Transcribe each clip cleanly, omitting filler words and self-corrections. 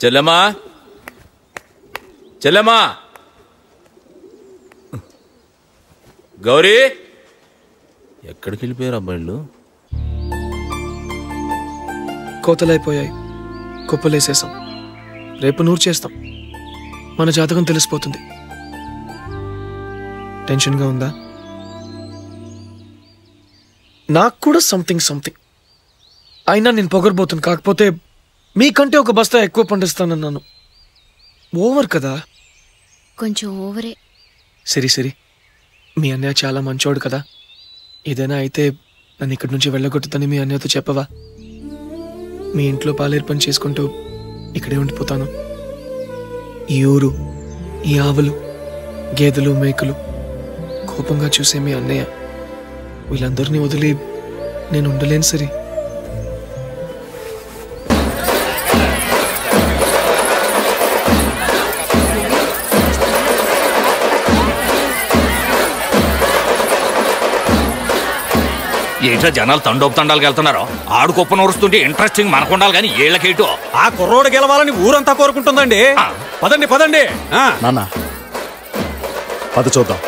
చెల్లెమ్మా చెల్లెమ్మా గౌరీ ఎక్కడికి వెళ్ళిపోయారు అబ్బాయిలు? కోతలైపోయాయి, కుప్పలేసేసాం. రేపు నూరు చేస్తాం. మన జాతకం తెలిసిపోతుంది. టెన్షన్గా ఉందా? నాకు కూడా సంథింగ్. అయినా నేను పొగరబోతుంది. కాకపోతే మీకంటే ఒక బస్తా ఎక్కువ పండిస్తానన్నాను. ఓవర్ కదా? కొంచెం ఓవరే. సరి మీ అన్నయ్య చాలా మంచోడు కదా. ఏదైనా అయితే నన్ను ఇక్కడి నుంచి వెళ్ళగొట్టుదని మీ అన్నయ్యతో చెప్పవా? మీ ఇంట్లో పాలేరు పని చేసుకుంటూ ఇక్కడే ఉండిపోతాను. ఈ ఊరు, ఈ ఆవులు, గేదెలు, మేకలు, కోపంగా చూసే మీ అన్నయ్య, వీళ్ళందరినీ వదిలి నేను ఉండలేను సరి. ఏంటో జనాలు తండోపు వెళ్తున్నారు. ఆడు కుప్ప నూరుస్తుంటే ఇంట్రెస్టింగ్ మనకుండాలి కానీ ఏళ్ళకేటో. ఆ కుర్రోడు గెలవాలని ఊరంతా కోరుకుంటుందండి. పదండి నాన్న పద చూద్దాం.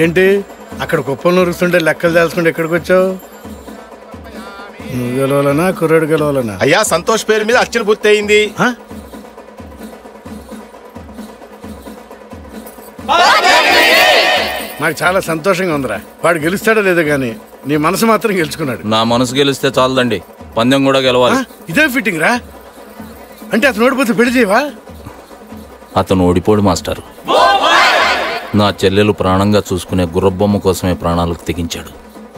ఏంటి అక్కడ కుప్పం నూరుస్తుంటే లెక్కలు తెలుసుకుంటే ఎక్కడికి వచ్చావు? నువ్వు గెలవాలనా కుర్రాడు గెలవాలనా? అయ్యా సంతోష్ పేరు మీద అర్చన పూర్తి అయింది. నాకు చాలా సంతోషంగా ఉందిరా. వాడు గెలుస్తాడో లేదో గానీ నీ మనసు మాత్రం గెలుచుకున్నాడు. నా మనసు గెలిస్తే చాలదండి, పందెం కూడా గెలవాలి. ఇదే ఫిట్టింగ్ రా. అంటే అతను ఓడిపోతే పెళ్లి చేయవా? అతను ఓడిపోడు మాస్టర్. నా చెల్లెలు ప్రాణంగా చూసుకునే గుర్రబొమ్మ కోసమే ప్రాణాలకు తెగించాడు.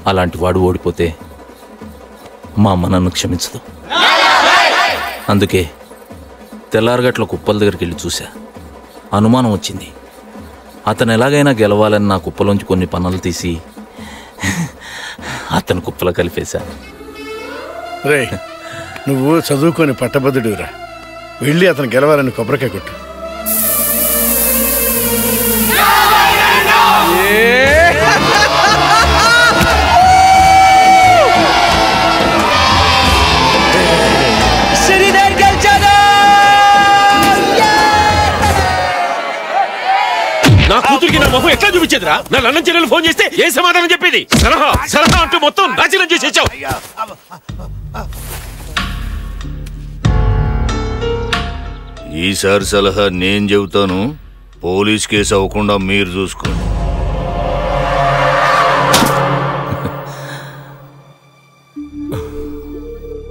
అలాంటి వాడు ఓడిపోతే మా అమ్మ నన్ను క్షమించదు. అందుకే తెల్లారగట్ల కుప్పల దగ్గరికి వెళ్ళి చూశా. అనుమానం వచ్చింది. అతను ఎలాగైనా గెలవాలని నా కుప్పలోంచి కొన్ని పనులు తీసి అతను కుప్పలో కలిపేశా. రే, నువ్వు చదువుకొని పట్టభద్రుడిరా. వెళ్ళి అతను గెలవాలని కొబ్బరికాయ కొట్టు. నా కూతురికి నా మొహం ఎట్లా చూపించేదిరా? నా అన్నం చెల్లెలు ఫోన్ చేస్తే ఏ సమాధానం చెప్పేది? సలహా అంటూ మొత్తం నాశనం చేసేసావు. ఈసారి సలహా నేను చెబుతాను. పోలీస్ కేసు అవ్వకుండా మీరు చూసుకోండి.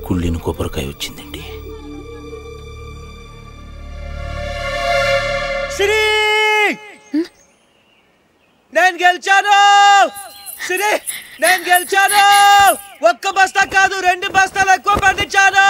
కుళ్ళిన కొబ్బరికాయ వచ్చిందండి. నేను గెలిచాను. నేను గెలిచాను. ఒక్క బస్తా కాదు, 2 బస్తాలు ఎక్కువ పండించాను.